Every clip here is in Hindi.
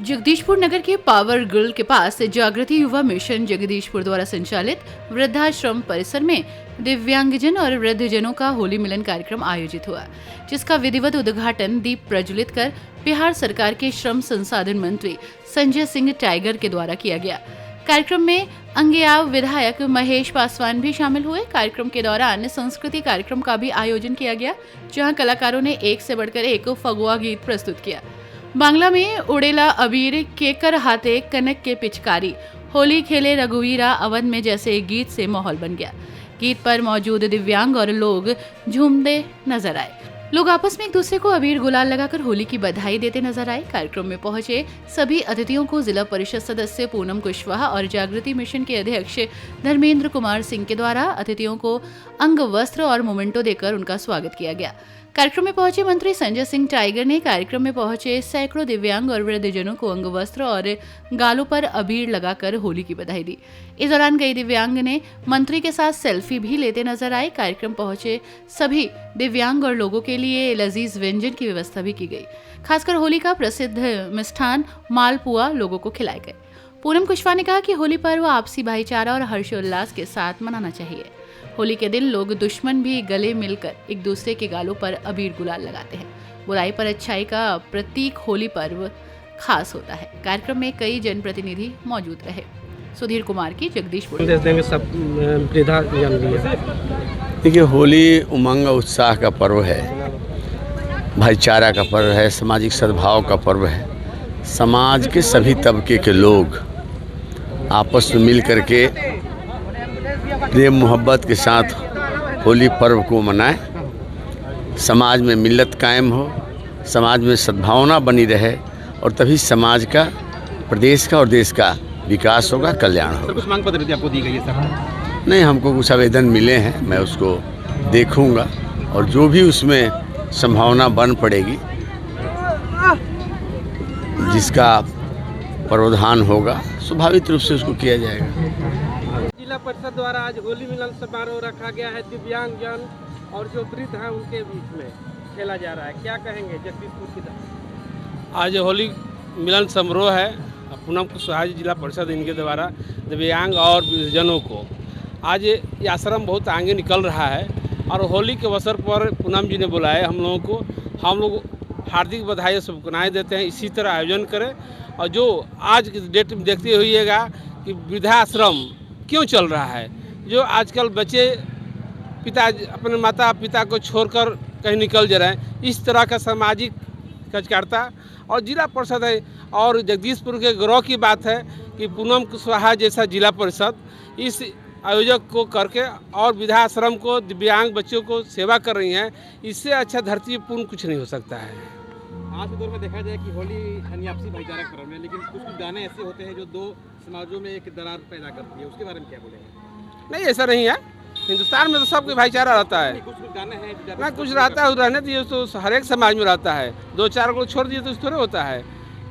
जगदीशपुर नगर के पावर ग्रिल के पास जागृति युवा मिशन जगदीशपुर द्वारा संचालित वृद्धाश्रम परिसर में दिव्यांगजन और वृद्धजनों का होली मिलन कार्यक्रम आयोजित हुआ, जिसका विधिवत उद्घाटन दीप प्रज्वलित कर बिहार सरकार के श्रम संसाधन मंत्री संजय सिंह टाइगर के द्वारा किया गया। कार्यक्रम में अंगियाव विधायक महेश पासवान भी शामिल हुए। कार्यक्रम के दौरान संस्कृति कार्यक्रम का भी आयोजन किया गया, जहां कलाकारों ने एक से बढ़कर एक फगुआ गीत प्रस्तुत किया। बांग्ला में उड़ेला अबीर केकर हाथे कनक के पिचकारी, होली खेले रघुवीरा अवध में जैसे गीत से माहौल बन गया। गीत पर मौजूद दिव्यांग और लोग झूमते नजर आए। लोग आपस में एक दूसरे को अबीर गुलाल लगाकर होली की बधाई देते नजर आए। कार्यक्रम में पहुंचे सभी अतिथियों को जिला परिषद सदस्य पूनम कुशवाहा और जागृति मिशन के अध्यक्ष धर्मेंद्र कुमार सिंह के द्वारा अतिथियों को अंग वस्त्र और मोमेंटो देकर उनका स्वागत किया गया। कार्यक्रम में पहुंचे मंत्री संजय सिंह टाइगर ने कार्यक्रम में पहुंचे सैकड़ों दिव्यांग और वृद्धजनों को अंग वस्त्र और गालों पर अबीर लगाकर होली की बधाई दी। इस दौरान कई दिव्यांग ने मंत्री के साथ सेल्फी भी लेते नजर आए। कार्यक्रम पहुंचे सभी दिव्यांग और लोगों के लिए लजीज व्यंजन की व्यवस्था भी की गई। खासकर होली का प्रसिद्ध मिष्ठान मालपुआ लोगों को खिलाए गए। पूनम कुशवाहा ने कहा कि होली पर्व आपसी भाईचारा और हर्षोल्लास के साथ मनाना चाहिए। होली के दिन लोग दुश्मन भी गले मिलकर एक दूसरे के गालों पर अबीर गुलाल लगाते हैं। बुराई पर अच्छाई का प्रतीक होली पर्व खास होता है। कार्यक्रम में कई जनप्रतिनिधि मौजूद रहे। सुधीर कुमार की जगदीशपुर। देखिए, होली उमंग उत्साह का पर्व है, भाईचारा का पर्व है, सामाजिक सद्भाव का पर्व है। समाज के सभी तबके के लोग आपस में मिल करके प्रेम मोहब्बत के साथ होली पर्व को मनाएं। समाज में मिल्लत कायम हो, समाज में सद्भावना बनी रहे और तभी समाज का, प्रदेश का और देश का विकास होगा, कल्याण होगा। कुछ मांग पत्र आपको दी गई है सर? नहीं, हमको कुछ आवेदन मिले हैं, मैं उसको देखूंगा और जो भी उसमें संभावना बन पड़ेगी, जिसका प्रावधान होगा, स्वाभाविक रूप से उसको किया जाएगा। जिला परिषद द्वारा आज होली मिलन समारोह रखा गया है। दिव्यांग जन और जो वृद्ध हैं उनके बीच में खेला जा रहा है, क्या कहेंगे जगदीशपुर की तरफ? आज होली मिलन समारोह है। पूनम कुशवाहा जिला परिषद इनके द्वारा दिव्यांग और वृद्धजनों को आज ये आश्रम बहुत आगे निकल रहा है और होली के अवसर पर पूनम जी ने बुलाए हम लोगों को। हम लोग हार्दिक बधाई और शुभकामनाएं देते हैं। इसी तरह आयोजन करें और जो आज की डेट में देखते हुईएगा कि वृद्धाश्रम क्यों चल रहा है, जो आजकल बच्चे पिता अपने माता पिता को छोड़कर कहीं निकल जा रहे हैं, इस तरह का सामाजिक कार्यकर्ता और जिला परिषद है। और जगदीशपुर के गौरव की बात है कि पूनम कुशवाहा जैसा जिला परिषद इस आयोजक को करके और वृद्धाश्रम को दिव्यांग बच्चों को सेवा कर रही हैं। इससे अच्छा धरती पूर्ण कुछ नहीं हो सकता है। आज के दौर में देखा जाए कि होली यानी आपसी भाईचारा का पर्व है, लेकिन कुछ गाने ऐसे होते हैं जो दो समाजों में एक दरार पैदा करती है, उसके बारे में क्या बोलेंगे? नहीं, ऐसा नहीं है। हिंदुस्तान में तो सबके भाईचारा रहता है। कुछ गाने हैं ना कुछ रहता है, रहने दीजिए, तो हर एक समाज में रहता है। दो चार को छोड़ दिए तो थोड़े होता है।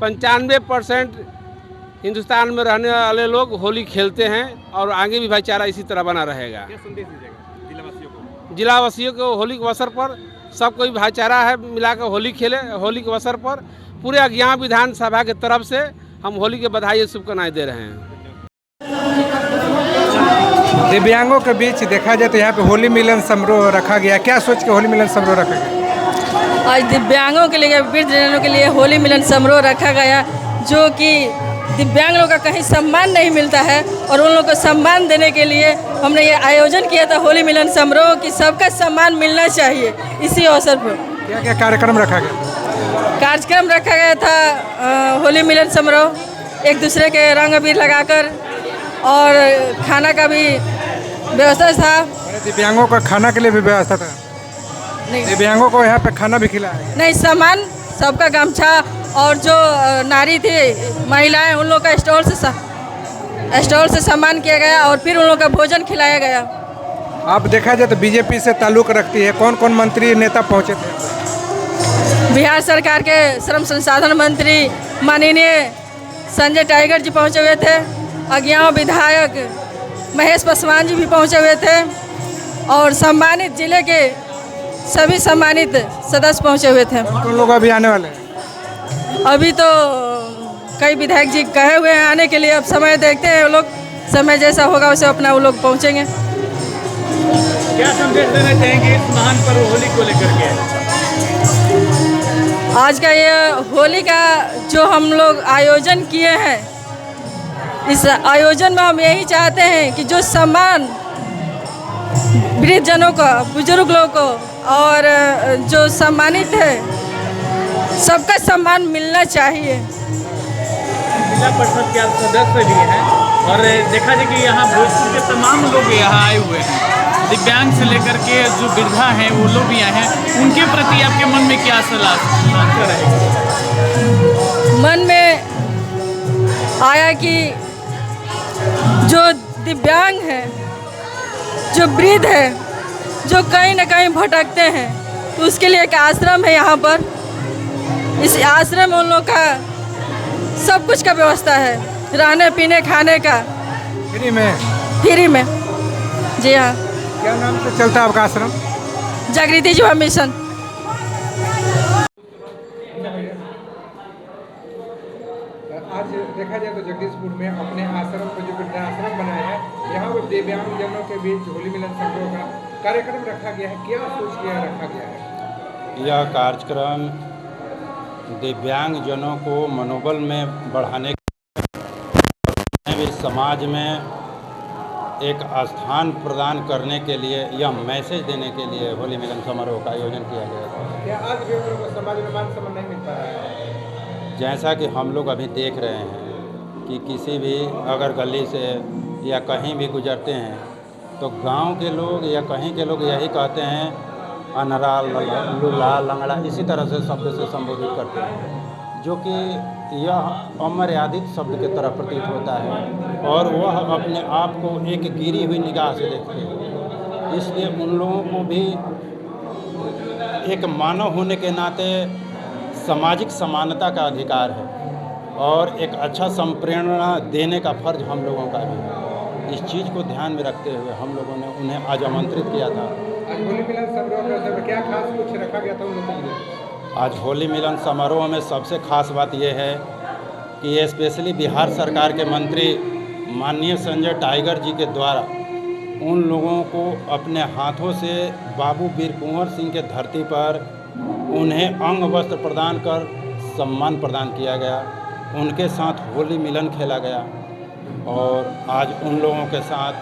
95% हिंदुस्तान में रहने वाले लोग होली खेलते हैं और आगे भी भाईचारा इसी तरह बना रहेगा। क्या संदेश दीजिएगा जिलावासियों को? जिलावासियों को होली के अवसर पर सब कोई भाईचारा है, मिलाकर होली खेले। होली के अवसर पर पूरे अज्ञा विधानसभा की तरफ से हम होली के बधाई और शुभकामनाएं दे रहे हैं। दिव्यांगों के बीच देखा जाए तो यहाँ पे होली मिलन समारोह रखा गया। क्या सोच के होली मिलन समारोह रखा गया? आज दिव्यांगों के लिए, वृद्धजनों के लिए होली मिलन समारोह रखा गया, जो कि दिव्यांग लोगों का कहीं सम्मान नहीं मिलता है और उन लोगों को सम्मान देने के लिए हमने ये आयोजन किया था होली मिलन समारोह कि सबका सम्मान मिलना चाहिए। इसी अवसर पर क्या क्या कार्यक्रम रखा गया? कार्यक्रम रखा गया था होली मिलन समारोह, एक दूसरे के रंग अबीर लगाकर, और खाना का भी व्यवस्था था। दिव्यांगों का खाना के लिए भी व्यवस्था था? नहीं, दिव्यांगों को यहाँ पे खाना भी खिलाया? नहीं, सामान सबका गमछा और जो नारी थी, महिलाएं, उन लोग का स्टॉल से सम्मान किया गया और फिर उन लोग का भोजन खिलाया गया। आप देखा जाए तो बीजेपी से ताल्लुक़ रखती है, कौन कौन मंत्री नेता पहुँचे थे? बिहार सरकार के श्रम संसाधन मंत्री माननीय संजय टाइगर जी पहुँचे हुए थे। अज्ञाव विधायक महेश पासवान जी भी पहुँचे हुए थे और सम्मानित जिले के सभी सम्मानित सदस्य पहुँचे हुए थे। कौन लोग अभी आने वाले हैं? अभी तो कई विधायक जी कहे हुए हैं आने के लिए। अब समय देखते हैं, वो लोग समय जैसा होगा वैसे अपना वो लोग पहुँचेंगे। क्या संदेश देना चाहेंगे इस महान पर्व होली को लेकर के? आज का ये होली का जो हम लोग आयोजन किए हैं, इस आयोजन में हम यही चाहते हैं कि जो सम्मान वृद्धजनों को, बुजुर्ग लोगों को और जो सम्मानित है सबका सम्मान मिलना चाहिए। जिला परिषद के आप सदस्य भी हैं और देखा जाए कि यहाँ भोजपुर के तमाम लोग यहाँ आए हुए हैं, दिव्यांग से लेकर के जो वृद्धा हैं वो लोग भी आए हैं, उनके प्रति आपके मन में क्या सलाह रहेगी? मन में आया कि जो दिव्यांग हैं, जो वृद्ध है, जो कहीं ना कहीं भटकते हैं, तो उसके लिए एक आश्रम है यहाँ पर। इस आश्रम में उन लोग का सब कुछ का व्यवस्था है, रहने पीने खाने का फ्री में। फ्री में। जी हाँ। क्या नाम से चलता है आपका आश्रम? जागृति युवा मिशन। आज देखा जाए तो जगदीशपुर में अपने आश्रम को जो वृद्धाश्रम बनाया है, यहाँ पर दिव्यांगजनों के बीच होली मिलन समारोह का कार्यक्रम रखा गया है। क्या सोच के रखा गया है? यह कार्यक्रम दिव्यांगजनों को मनोबल में बढ़ाने के भी समाज में एक स्थान प्रदान करने के लिए, यह मैसेज देने के लिए होली मिलन समारोह का आयोजन किया गया था। क्या आज भी उन लोगों को समाज में मान सम्मान नहीं मिल पा रहा है? जैसा कि हम लोग अभी देख रहे हैं कि किसी भी अगर गली से या कहीं भी गुजरते हैं तो गांव के लोग या कहीं के लोग यही कहते हैं अनरा, लुला, लंगड़ा, इसी तरह से शब्द से संबोधित करते हैं, जो कि यह अमर्यादित शब्द की तरह प्रतीत होता है और वह अपने आप को एक गिरी हुई निगाह से देखते हैं। इसलिए उन लोगों को भी एक मानव होने के नाते सामाजिक समानता का अधिकार है और एक अच्छा संप्रेरणा देने का फर्ज हम लोगों का भी है। इस चीज़ को ध्यान में रखते हुए हम लोगों ने उन्हें आज आमंत्रित किया था। आज होली मिलन समारोह के अवसर पर क्या खास कुछ रखा गया था उन लोगों के लिए? आज होली मिलन समारोह में सबसे खास बात यह है कि ये स्पेशली बिहार सरकार के मंत्री माननीय संजय टाइगर जी के द्वारा उन लोगों को अपने हाथों से बाबू वीर कुंवर सिंह के धरती पर उन्हें अंग वस्त्र प्रदान कर सम्मान प्रदान किया गया। उनके साथ होली मिलन खेला गया और आज उन लोगों के साथ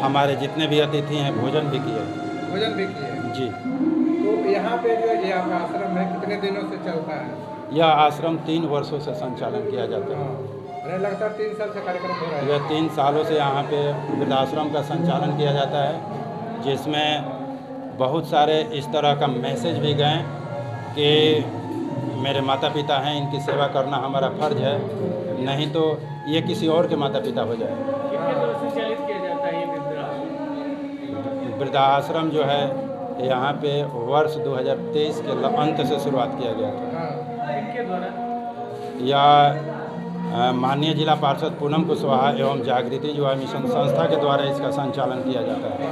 हमारे जितने भी अतिथि हैं भोजन भी किए। भोजन भी किए जी। तो यहाँ पे जो ये आपका आश्रम है कितने दिनों से चलता है? यह आश्रम 3 वर्षों से संचालन किया जाता है। हाँ, लगातार 3 साल से कार्यक्रम हो रहा है। यह 3 सालों से यहाँ पे वृद्धाश्रम का संचालन किया जाता है, जिसमें बहुत सारे इस तरह का मैसेज भी गए कि मेरे माता पिता हैं, इनकी सेवा करना हमारा फर्ज है, नहीं तो ये किसी और के माता पिता हो जाए। कितने वर्ष संचालित किया जाता है ये वृद्धाश्रम जो है यहाँ पे वर्ष 2023 के अंत से शुरुआत किया गया था। इनके द्वारा या माननीय जिला पार्षद पूनम कुशवाहा एवं जागृति युवा मिशन संस्था के द्वारा इसका संचालन किया जाता है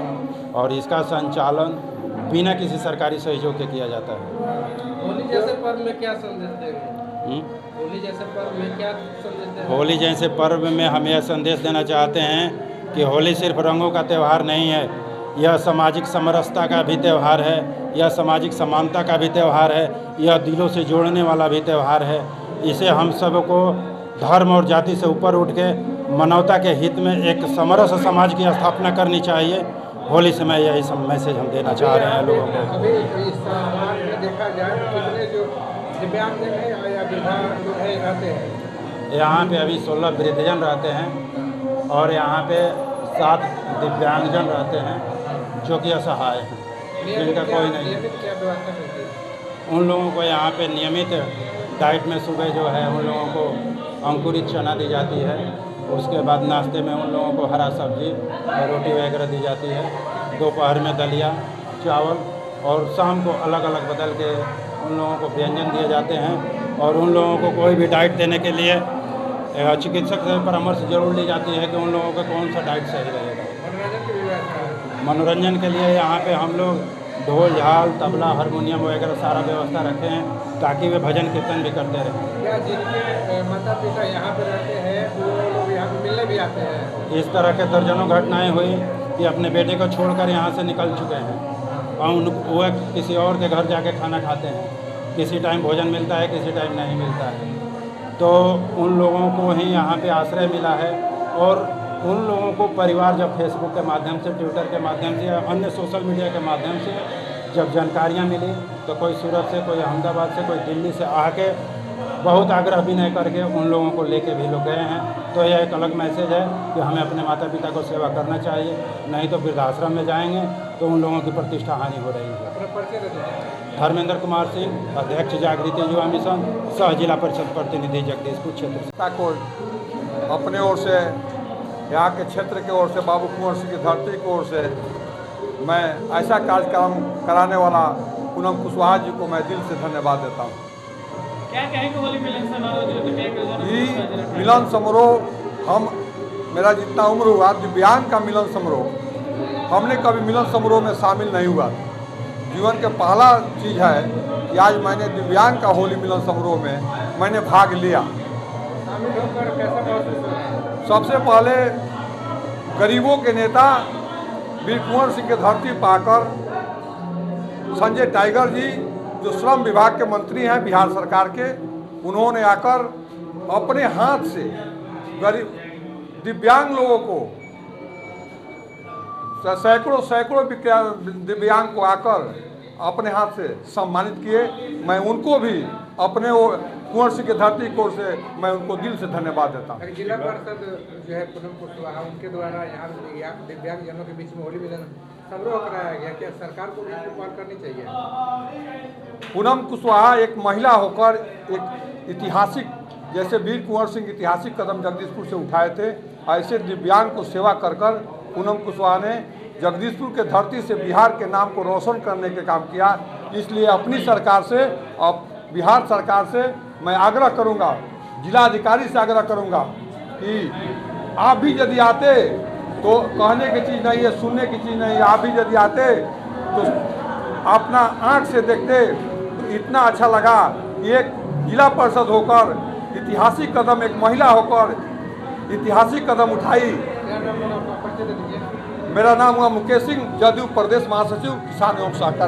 और इसका संचालन बिना किसी सरकारी सहयोग के किया जाता है। होली जैसे पर्व में क्या संदेश देंगे? होली जैसे पर्व में क्या संदेश देंगे? होली जैसे पर्व में हम यह संदेश देना चाहते हैं कि होली सिर्फ रंगों का त्यौहार नहीं है, यह सामाजिक समरसता का भी त्यौहार है, यह सामाजिक समानता का भी त्यौहार है, यह दिलों से जोड़ने वाला भी त्यौहार है। इसे हम सबको धर्म और जाति से ऊपर उठ के मानवता के हित में एक समरस समाज की स्थापना करनी चाहिए। होली समय यही सब मैसेज हम देना चाह रहे हैं लोगों को। अभी इस समाज में देखा जाए कितने जो दिव्यांग हैं या वृद्धा जो है रहते हैं? यहाँ पे अभी 16 वृद्धजन रहते हैं और यहाँ पे 7 दिव्यांगजन रहते हैं जो कि असहाय हैं, जिनका कोई नहीं। क्या व्यवस्था रहती है उन लोगों को यहाँ पे नियमित डाइट में सुबह जो है उन लोगों को अंकुरित चना दी जाती है, उसके बाद नाश्ते में उन लोगों को हरा सब्जी और रोटी वगैरह दी जाती है, दोपहर में दलिया चावल और शाम को अलग अलग बदल के उन लोगों को व्यंजन दिए जाते हैं। और उन लोगों को कोई भी डाइट देने के लिए चिकित्सक से परामर्श जरूर ली जाती है कि उन लोगों का कौन सा डाइट सही रहेगा। मनोरंजन की व्यवस्था है? मनोरंजन के लिए यहाँ पे हम लोग ढोल झाल तबला हारमोनियम वगैरह सारा व्यवस्था रखे हैं ताकि वे भजन कीर्तन भी करते रहें। क्या जिनके माता पिता यहाँ पे रहते हैं वो लोग यहाँ पे मिलने भी आते हैं? इस तरह के दर्जनों घटनाएं हुई कि अपने बेटे को छोड़कर यहाँ से निकल चुके हैं और वो किसी और के घर जाके खाना खाते हैं। किसी टाइम भोजन मिलता है, किसी टाइम नहीं मिलता है। तो उन लोगों को ही यहाँ पे आश्रय मिला है और उन लोगों को परिवार जब फेसबुक के माध्यम से, ट्विटर के माध्यम से या अन्य सोशल मीडिया के माध्यम से जब जानकारियाँ मिली तो कोई सूरत से, कोई अहमदाबाद से, कोई दिल्ली से आके बहुत आग्रह भी नहीं करके उन लोगों को लेके भी लोग गए हैं। तो यह एक अलग मैसेज है कि हमें अपने माता पिता को सेवा करना चाहिए, नहीं तो वृद्धाश्रम में जाएंगे तो उन लोगों की प्रतिष्ठा हानि हो रही है। अपना परिचय दे दीजिए। धर्मेंद्र कुमार सिंह, अध्यक्ष जागृति युवा मिशन, सह जिला परिषद प्रतिनिधि जगदीशपुर क्षेत्र। को अपने ओर से, यहाँ के क्षेत्र की ओर से, बाबू कुंवर सिंह की धरती की ओर से मैं ऐसा कार्यक्रम कराने वाला पूनम कुशवाहा जी को मैं दिल से धन्यवाद देता हूँ। क्या कहेंगे होली मिलन समारोह? ये मिलन समारोह हम, मेरा जितना उम्र हुआ, दिव्यांग का मिलन समारोह हमने कभी मिलन समारोह में शामिल नहीं हुआ। जीवन के पहला चीज़ है कि आज मैंने दिव्यांग का होली मिलन समारोह में मैंने भाग लिया। शामिल होकर कैसा महसूस हो रहा है? सबसे पहले गरीबों के नेता वीर कुंवर सिंह की धरती पाकर संजय टाइगर जी, जो श्रम विभाग के मंत्री हैं बिहार सरकार के, उन्होंने आकर अपने हाथ से गरीब दिव्यांग लोगों को, सैकड़ों दिव्यांग को आकर अपने हाथ से सम्मानित किए। मैं उनको भी अपने कुंवर सिंह की धरती की ओर से मैं उनको दिल से धन्यवाद देता हूँ। जिला परिषद जो है पूनम कुशवाहा, उनके द्वारा यहाँ दिव्यांग जनों के बीच में होली मिलन समारोह कराया गया, क्या सरकार को भी इसकी पहल करनी चाहिए? पूनम कुशवाहा एक महिला होकर एक ऐतिहासिक, जैसे वीर कुंवर सिंह ऐतिहासिक कदम जगदीशपुर से उठाए थे, ऐसे दिव्यांग को सेवा कर पूनम कुशवाहा ने जगदीशपुर के धरती से बिहार के नाम को रोशन करने के काम किया। इसलिए अपनी सरकार से, अब बिहार सरकार से मैं आग्रह करूंगा, जिला अधिकारी से आग्रह करूंगा कि आप भी यदि आते तो कहने की चीज़ नहीं है, सुनने की चीज़ नहीं है, आप भी यदि आते तो अपना आँख से देखते तो इतना अच्छा लगा कि एक जिला परिषद होकर ऐतिहासिक कदम, एक महिला होकर ऐतिहासिक कदम उठाई। परिचय दे दीजिए। मेरा नाम हुआ मुकेश सिंह, जदयू प्रदेश महासचिव, किसान एवं सहकारी।